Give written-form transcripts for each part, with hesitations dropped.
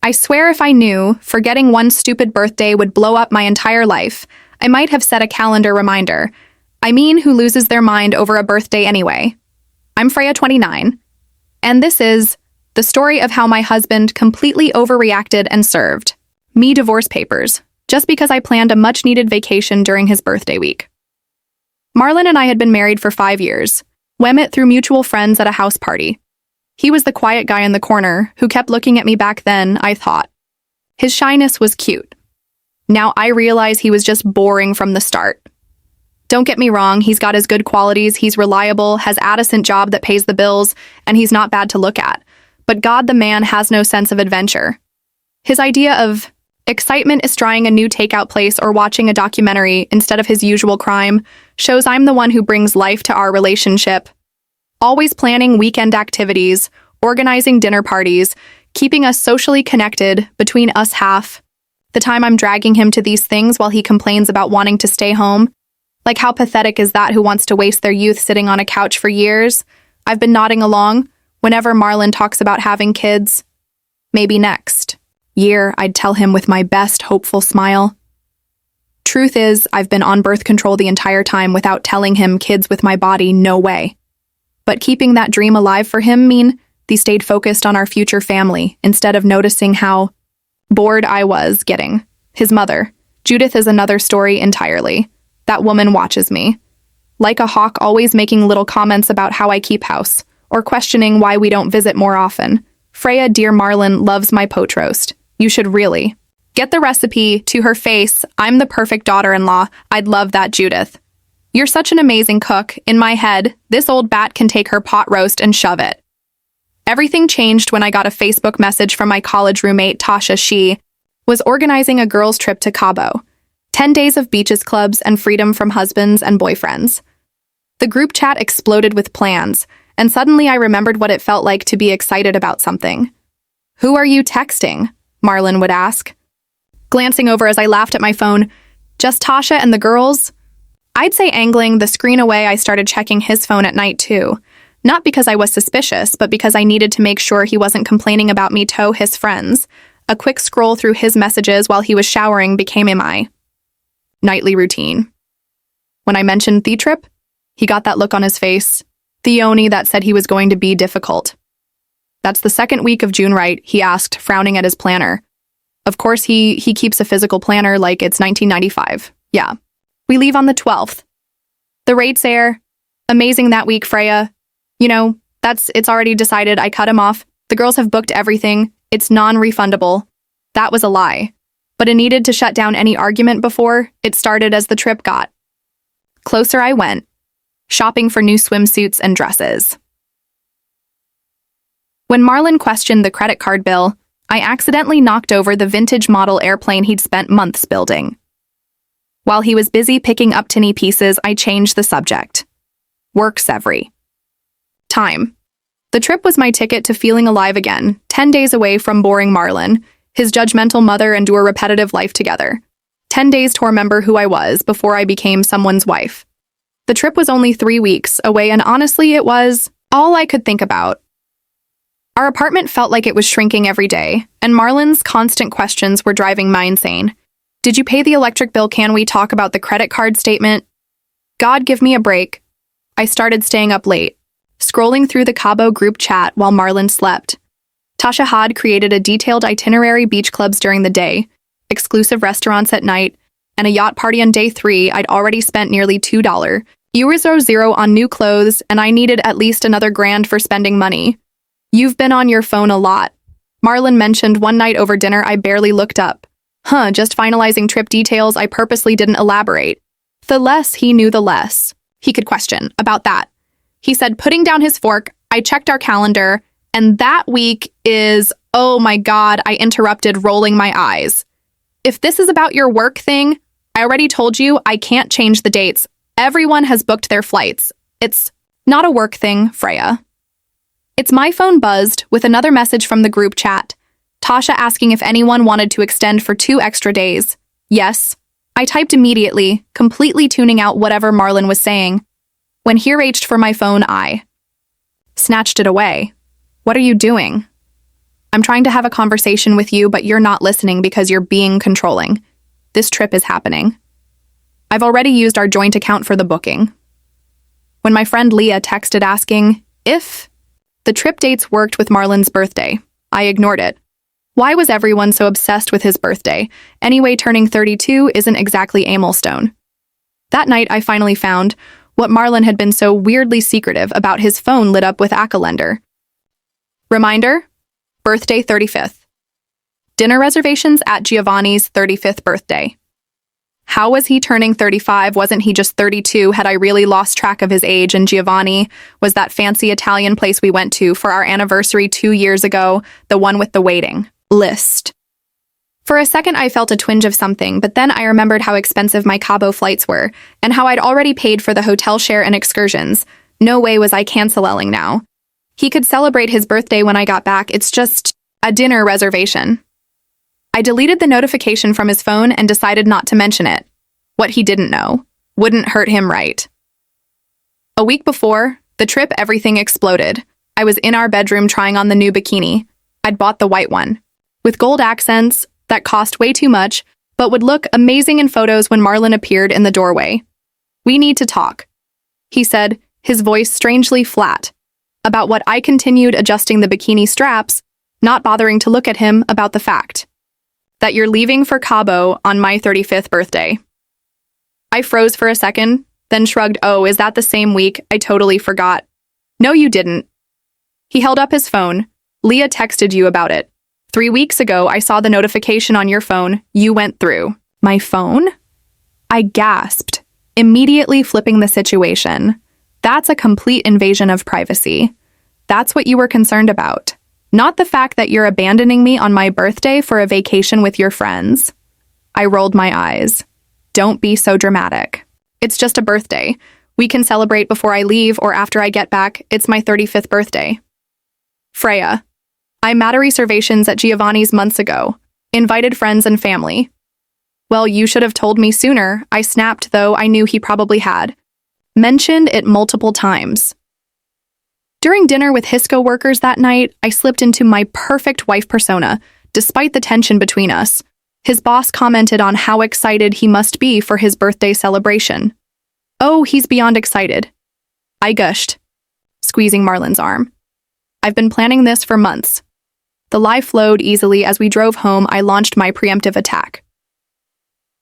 I swear if I knew forgetting one stupid birthday would blow up my entire life, I might have set a calendar reminder. I mean, who loses their mind over a birthday anyway? I'm Freya, 29, and this is the story of how my husband completely overreacted and served me divorce papers just because I planned a much-needed vacation during his birthday week. Marlon and I had been married for 5 years. We met through mutual friends at a house party. He was the quiet guy in the corner who kept looking at me back then, I thought. His shyness was cute. Now I realize he was just boring from the start. Don't get me wrong, he's got his good qualities, he's reliable, has a decent job that pays the bills, and he's not bad to look at. But God, the man has no sense of adventure. His idea of excitement is trying a new takeout place or watching a documentary instead of his usual crime shows I'm the one who brings life to our relationship. Always planning weekend activities, organizing dinner parties, keeping us socially connected between us half. The time I'm dragging him to these things while he complains about wanting to stay home. Like, how pathetic is that, who wants to waste their youth sitting on a couch for years? I've been nodding along whenever Marlon talks about having kids. Maybe next year, I'd tell him with my best hopeful smile. Truth is, I've been on birth control the entire time without telling him kids with my body, no way. But keeping that dream alive for him mean he stayed focused on our future family instead of noticing how bored I was getting. His mother, Judith, is another story entirely. That woman watches me. Like a hawk, always making little comments about how I keep house, or questioning why we don't visit more often. Freya, dear Marlon, loves my poach roast. You should really get the recipe to her face. I'm the perfect daughter-in-law. I'd love that, Judith. You're such an amazing cook. In my head, this old bat can take her pot roast and shove it. Everything changed when I got a Facebook message from my college roommate, Tasha. She was organizing a girls' trip to Cabo. 10 days of beaches, clubs, and freedom from husbands and boyfriends. The group chat exploded with plans, and suddenly I remembered what it felt like to be excited about something. Who are you texting? Marlon would ask. Glancing over as I laughed at my phone, just Tasha and the girls? I'd say, angling the screen away, I started checking his phone at night too. Not because I was suspicious, but because I needed to make sure he wasn't complaining about me to his friends. A quick scroll through his messages while he was showering became my nightly routine. When I mentioned the trip, he got that look on his face, the oni that said he was going to be difficult. That's the second week of June, right? He asked, frowning at his planner. Of course, he keeps a physical planner like it's 1995. Yeah. We leave on the 12th. The rates air. Amazing that week, Freya. You know, it's already decided. I cut him off. The girls have booked everything. It's non-refundable. That was a lie. But it needed to shut down any argument before it started as the trip got closer. I went shopping for new swimsuits and dresses. When Marlon questioned the credit card bill, I accidentally knocked over the vintage model airplane he'd spent months building. While he was busy picking up tiny pieces, I changed the subject. Works every time. The trip was my ticket to feeling alive again, 10 days away from boring Marlon, his judgmental mother, and do a repetitive life together. 10 days to remember who I was before I became someone's wife. The trip was only 3 weeks away, and honestly, it was all I could think about. Our apartment felt like it was shrinking every day, and Marlon's constant questions were driving me insane. Did you pay the electric bill? Can we talk about the credit card statement? God, give me a break. I started staying up late, scrolling through the Cabo group chat while Marlon slept. Tasha had created a detailed itinerary: beach clubs during the day, exclusive restaurants at night, and a yacht party on day 3. I'd already spent nearly €2 on new clothes, and I needed at least another grand for spending money. You've been on your phone a lot. Marlon mentioned one night over dinner. I barely looked up. Just finalizing trip details. I purposely didn't elaborate. The less he knew, the less he could question about that. He said, putting down his fork, I checked our calendar, and that week is, oh my God, I interrupted, rolling my eyes. If this is about your work thing, I already told you I can't change the dates. Everyone has booked their flights. It's not a work thing, Freya. It's my phone buzzed with another message from the group chat. Tasha asking if anyone wanted to extend for 2 extra days. Yes. I typed immediately, completely tuning out whatever Marlon was saying. When he reached for my phone, I snatched it away. What are you doing? I'm trying to have a conversation with you, but you're not listening because you're being controlling. This trip is happening. I've already used our joint account for the booking. When my friend Leah texted asking if the trip dates worked with Marlon's birthday, I ignored it. Why was everyone so obsessed with his birthday? Anyway, turning 32 isn't exactly a milestone. That night, I finally found what Marlon had been so weirdly secretive about. His phone lit up with a calendar. Reminder, birthday 35th. Dinner reservations at Giovanni's 35th birthday. How was he turning 35? Wasn't he just 32? Had I really lost track of his age? And Giovanni was that fancy Italian place we went to for our anniversary 2 years ago, the one with the waiting list. For a second, I felt a twinge of something, but then I remembered how expensive my Cabo flights were and how I'd already paid for the hotel share and excursions. No way was I canceling now. He could celebrate his birthday when I got back. It's just a dinner reservation. I deleted the notification from his phone and decided not to mention it. What he didn't know wouldn't hurt him, right? A week before the trip, everything exploded. I was in our bedroom trying on the new bikini. I'd bought the white one, with gold accents that cost way too much, but would look amazing in photos when Marlon appeared in the doorway. "We need to talk," he said, his voice strangely flat. About what? I continued adjusting the bikini straps, not bothering to look at him about the fact that you're leaving for Cabo on my 35th birthday. I froze for a second, then shrugged. "Oh, is that the same week? I totally forgot." "No, you didn't." He held up his phone. "Leah texted you about it. 3 weeks ago, I saw the notification on your phone. You went through my phone?" I gasped, immediately flipping the situation. That's a complete invasion of privacy. That's what you were concerned about. Not the fact that you're abandoning me on my birthday for a vacation with your friends. I rolled my eyes. Don't be so dramatic. It's just a birthday. We can celebrate before I leave or after I get back. It's my 35th birthday. Freya. I made reservations at Giovanni's months ago. Invited friends and family. Well, you should have told me sooner. I snapped, though I knew he probably had. Mentioned it multiple times. During dinner with Hisco workers that night, I slipped into my perfect wife persona, despite the tension between us. His boss commented on how excited he must be for his birthday celebration. "Oh, he's beyond excited," I gushed, squeezing Marlon's arm. "I've been planning this for months." The lie flowed easily. As we drove home, I launched my preemptive attack.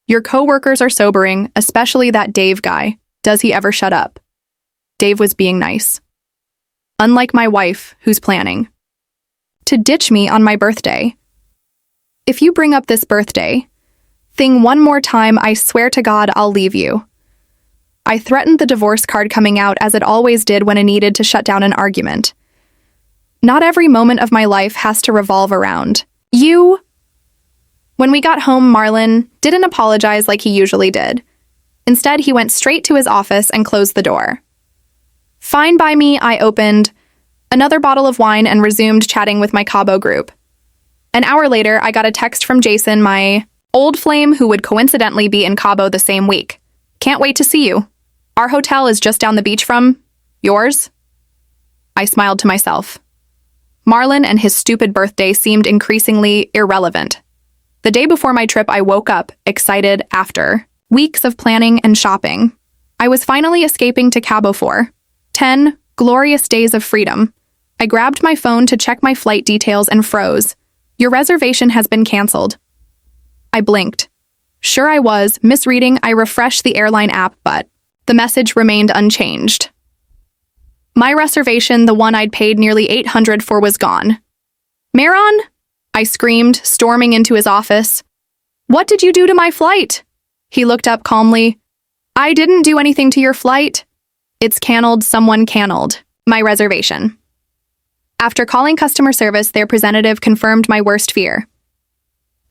"Your coworkers are sobering, especially that Dave guy. Does he ever shut up?" Dave was being nice. Unlike my wife, who's planning to ditch me on my birthday. If you bring up this birthday thing one more time, I swear to God, I'll leave you. I threatened, the divorce card coming out as it always did when it needed to shut down an argument. Not every moment of my life has to revolve around you. When we got home, Marlon didn't apologize like he usually did. Instead, he went straight to his office and closed the door. Fine by me, I opened another bottle of wine and resumed chatting with my Cabo group. An hour later, I got a text from Jason, my old flame who would coincidentally be in Cabo the same week. "Can't wait to see you. Our hotel is just down the beach from yours." I smiled to myself. Marlon and his stupid birthday seemed increasingly irrelevant. The day before my trip, I woke up excited after weeks of planning and shopping. I was finally escaping to Cabo for 10 glorious days of freedom. I grabbed my phone to check my flight details and froze. "Your reservation has been canceled." I blinked. Sure I was, misreading. I refreshed the airline app, but the message remained unchanged. My reservation, the one I'd paid nearly $800 for, was gone. "Maron?" I screamed, storming into his office. "What did you do to my flight?" He looked up calmly. "I didn't do anything to your flight. It's canceled. Someone canceled my reservation." After calling customer service, their representative confirmed my worst fear.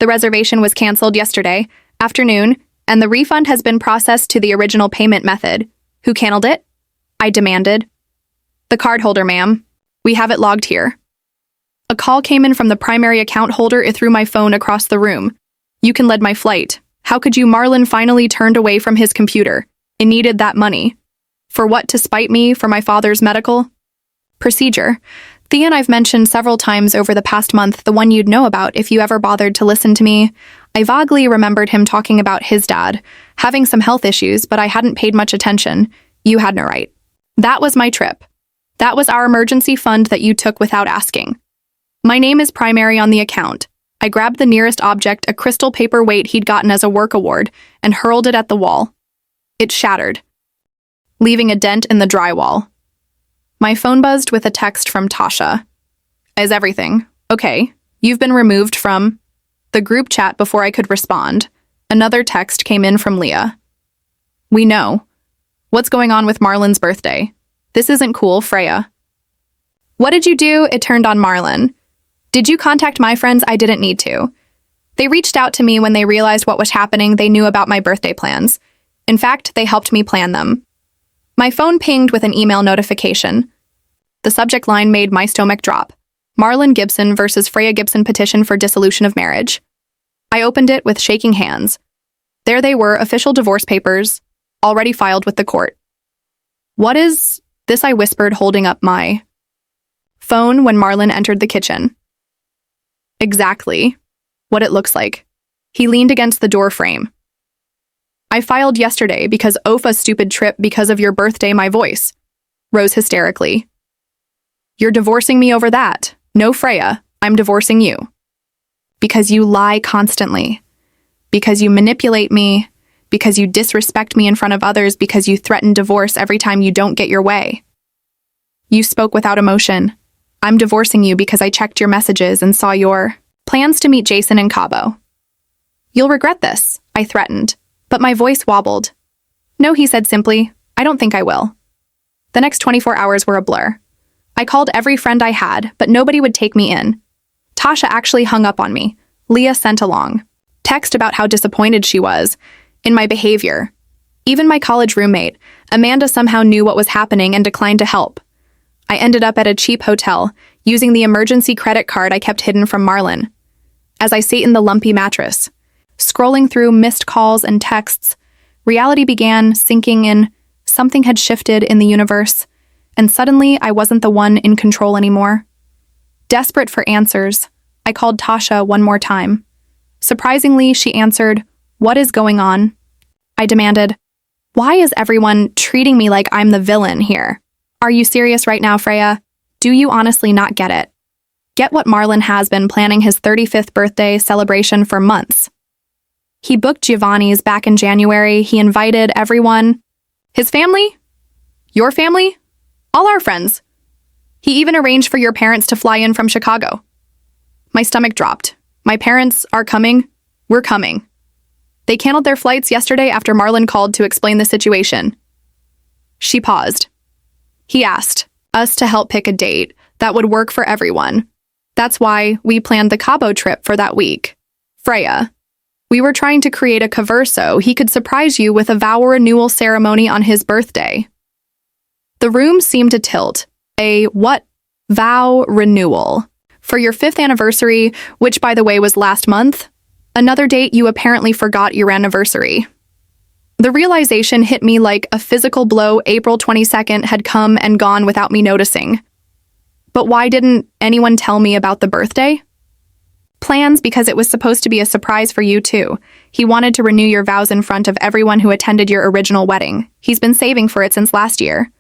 The reservation was canceled yesterday afternoon, and the refund has been processed to the original payment method. "Who canceled it?" I demanded. "The cardholder, ma'am. We have it logged here." A call came in from the primary account holder. It threw my phone across the room. "You can lead my flight. How could you?" Marlon finally turned away from his computer. "It needed that money." "For what? To spite me for my father's medical procedure?" The I've mentioned several times over the past month, the one you'd know about if you ever bothered to listen to me. I vaguely remembered him talking about his dad, having some health issues, but I hadn't paid much attention. You had no right. That was my trip. That was our emergency fund that you took without asking. My name is primary on the account. I grabbed the nearest object, a crystal paperweight he'd gotten as a work award, and hurled it at the wall. It shattered, leaving a dent in the drywall. My phone buzzed with a text from Tasha. Is everything okay? You've been removed from the group chat before I could respond. Another text came in from Leah. We know. What's going on with Marlon's birthday? This isn't cool, Freya. What did you do? It turned on Marlon. Did you contact my friends? I didn't need to. They reached out to me when they realized what was happening. They knew about my birthday plans. In fact, they helped me plan them. My phone pinged with an email notification. The subject line made my stomach drop. Marlon Gibson versus Freya Gibson petition for dissolution of marriage. I opened it with shaking hands. There they were, official divorce papers, already filed with the court. What is this? I whispered, holding up my phone when Marlon entered the kitchen. Exactly what it looks like. He leaned against the door frame. I filed yesterday because of a stupid trip because of your birthday. My voice rose hysterically. You're divorcing me over that. No, Freya, I'm divorcing you. Because you lie constantly. Because you manipulate me. Because you disrespect me in front of others. Because you threaten divorce every time you don't get your way. You spoke without emotion. I'm divorcing you because I checked your messages and saw your plans to meet Jason in Cabo. You'll regret this, I threatened, but my voice wobbled. No, he said simply, I don't think I will. The next 24 hours were a blur. I called every friend I had, but nobody would take me in. Tasha actually hung up on me. Leah sent along text about how disappointed she was in my behavior. Even my college roommate, Amanda, somehow knew what was happening and declined to help. I ended up at a cheap hotel, using the emergency credit card I kept hidden from Marlon. As I sat in the lumpy mattress, scrolling through missed calls and texts, reality began sinking in. Something had shifted in the universe, and suddenly I wasn't the one in control anymore. Desperate for answers, I called Tasha one more time. Surprisingly, she answered, What is going on? I demanded, Why is everyone treating me like I'm the villain here? Are you serious right now, Freya? Do you honestly not get it? Get what Marlon has been planning his 35th birthday celebration for months. He booked Giovanni's back in January. He invited everyone. His family? Your family? All our friends. He even arranged for your parents to fly in from Chicago. My stomach dropped. My parents are coming. We're coming. They canceled their flights yesterday after Marlon called to explain the situation. She paused. He asked us to help pick a date that would work for everyone. That's why we planned the Cabo trip for that week. Freya, we were trying to create a cover so he could surprise you with a vow renewal ceremony on his birthday. The room seemed to tilt. A what? Vow renewal. For your 5th anniversary, which by the way was last month? Another date you apparently forgot your anniversary. The realization hit me like a physical blow. April 22nd had come and gone without me noticing. But why didn't anyone tell me about the birthday? Plans because it was supposed to be a surprise for you too. He wanted to renew your vows in front of everyone who attended your original wedding. He's been saving for it since last year.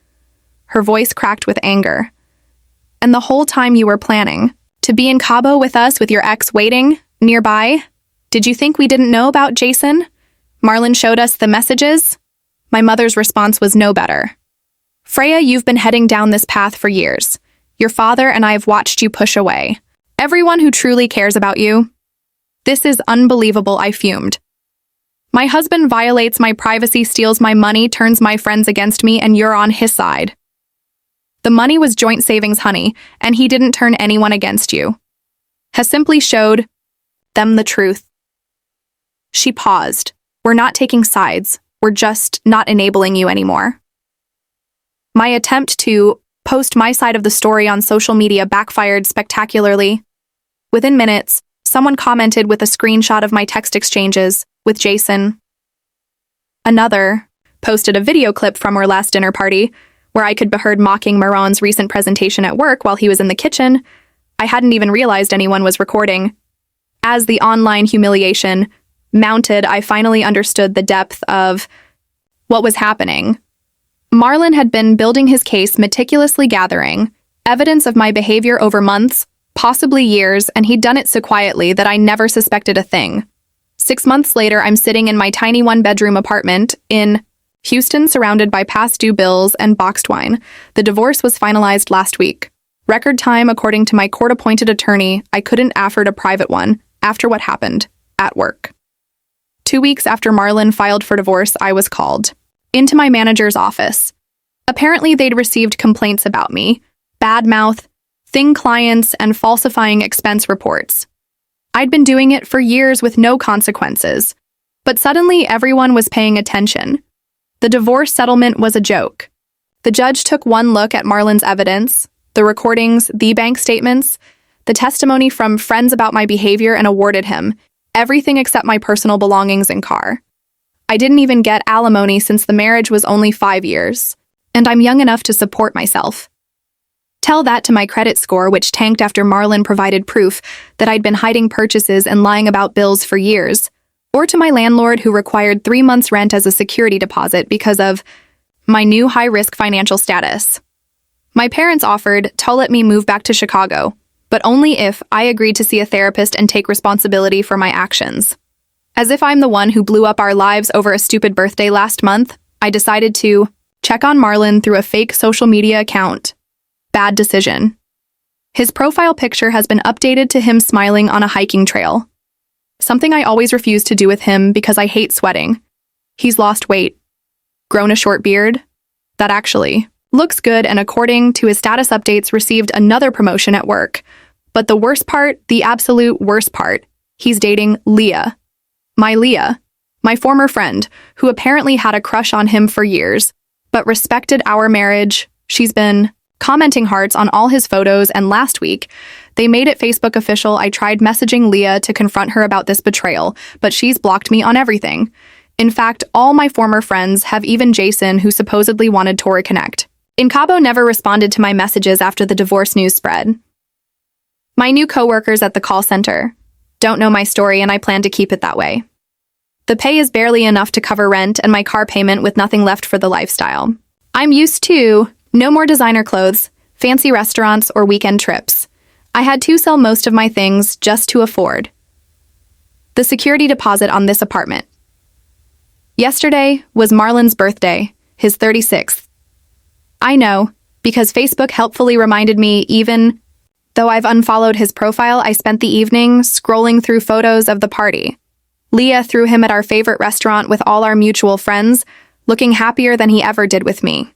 Her voice cracked with anger. And the whole time you were planning to be in Cabo with us with your ex waiting nearby? Did you think we didn't know about Jason? Marlon showed us the messages? My mother's response was no better. Freya, you've been heading down this path for years. Your father and I have watched you push away everyone who truly cares about you. This is unbelievable, I fumed. My husband violates my privacy, steals my money, turns my friends against me, and you're on his side. The money was joint savings, honey, and he didn't turn anyone against you. Has simply showed them the truth. She paused. We're not taking sides. We're just not enabling you anymore. My attempt to post my side of the story on social media backfired spectacularly. Within minutes, someone commented with a screenshot of my text exchanges with Jason. Another posted a video clip from our last dinner party where I could be heard mocking Maron's recent presentation at work while he was in the kitchen. I hadn't even realized anyone was recording. As the online humiliation mounted, I finally understood the depth of what was happening. Marlon had been building his case, meticulously gathering evidence of my behavior over months, possibly years, and he'd done it so quietly that I never suspected a thing. 6 months later, I'm sitting in my tiny one-bedroom apartment in Houston, surrounded by past due bills and boxed wine. The divorce was finalized last week. Record time, according to my court-appointed attorney. I couldn't afford a private one after what happened at work. 2 weeks after Marlon filed for divorce, I was called into my manager's office. Apparently, they'd received complaints about me, bad mouth, thing clients, and falsifying expense reports. I'd been doing it for years with no consequences, but suddenly everyone was paying attention. The divorce settlement was a joke. The judge took one look at Marlon's evidence, the recordings, the bank statements, the testimony from friends about my behavior, and awarded him everything except my personal belongings and car. I didn't even get alimony since the marriage was only 5 years, and I'm young enough to support myself. Tell that to my credit score, which tanked after Marlon provided proof that I'd been hiding purchases and lying about bills for years, or to my landlord who required 3 months' rent as a security deposit because of my new high-risk financial status. My parents offered to let me move back to Chicago, but only if I agreed to see a therapist and take responsibility for my actions. As if I'm the one who blew up our lives over a stupid birthday last month, I decided to check on Marlon through a fake social media account. Bad decision. His profile picture has been updated to him smiling on a hiking trail. Something I always refuse to do with him because I hate sweating. He's lost weight, grown a short beard. That actually looks good, and according to his status updates, received another promotion at work. But the worst part, the absolute worst part, he's dating Leah. My former friend, who apparently had a crush on him for years, but respected our marriage. She's been commenting hearts on all his photos, and last week, they made it Facebook official. I tried messaging Leah to confront her about this betrayal, but she's blocked me on everything. In fact, all my former friends have, even Jason, who supposedly wanted to reconnect. Cabo never responded to my messages after the divorce news spread. My new coworkers at the call center don't know my story, and I plan to keep it that way. The pay is barely enough to cover rent and my car payment, with nothing left for the lifestyle I'm used to. No more designer clothes, fancy restaurants, or weekend trips. I had to sell most of my things just to afford the security deposit on this apartment. Yesterday was Marlon's birthday, his 36th. I know, because Facebook helpfully reminded me. Even though I've unfollowed his profile, I spent the evening scrolling through photos of the party. Leah threw him at our favorite restaurant with all our mutual friends, looking happier than he ever did with me.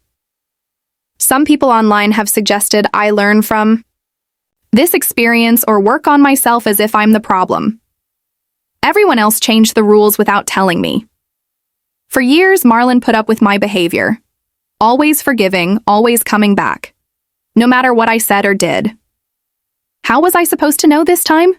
Some people online have suggested I learn from this experience or work on myself, as if I'm the problem. Everyone else changed the rules without telling me. For years, Marlon put up with my behavior. Always forgiving, always coming back. No matter what I said or did. How was I supposed to know this time?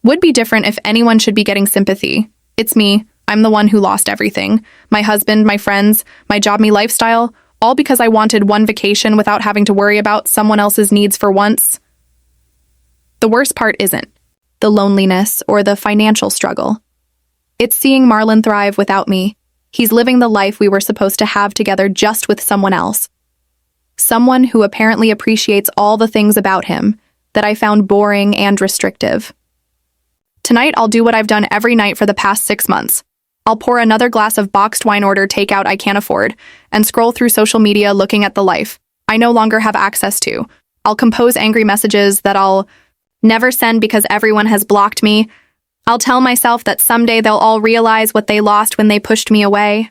Would be different if anyone should be getting sympathy. It's me. I'm the one who lost everything. My husband, my friends, my job, me lifestyle, all because I wanted one vacation without having to worry about someone else's needs for once. The worst part isn't the loneliness or the financial struggle. It's seeing Marlon thrive without me. He's living the life we were supposed to have together, just with someone else. Someone who apparently appreciates all the things about him that I found boring and restrictive. Tonight, I'll do what I've done every night for the past 6 months. I'll pour another glass of boxed wine, order takeout I can't afford, and scroll through social media looking at the life I no longer have access to. I'll compose angry messages that I'll never send because everyone has blocked me. I'll tell myself that someday they'll all realize what they lost when they pushed me away.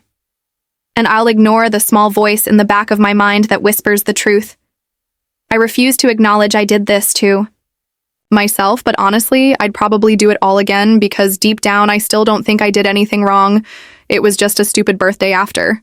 And I'll ignore the small voice in the back of my mind that whispers the truth. I refuse to acknowledge I did this to myself, but honestly, I'd probably do it all again, because deep down, I still don't think I did anything wrong. It was just a stupid birthday after.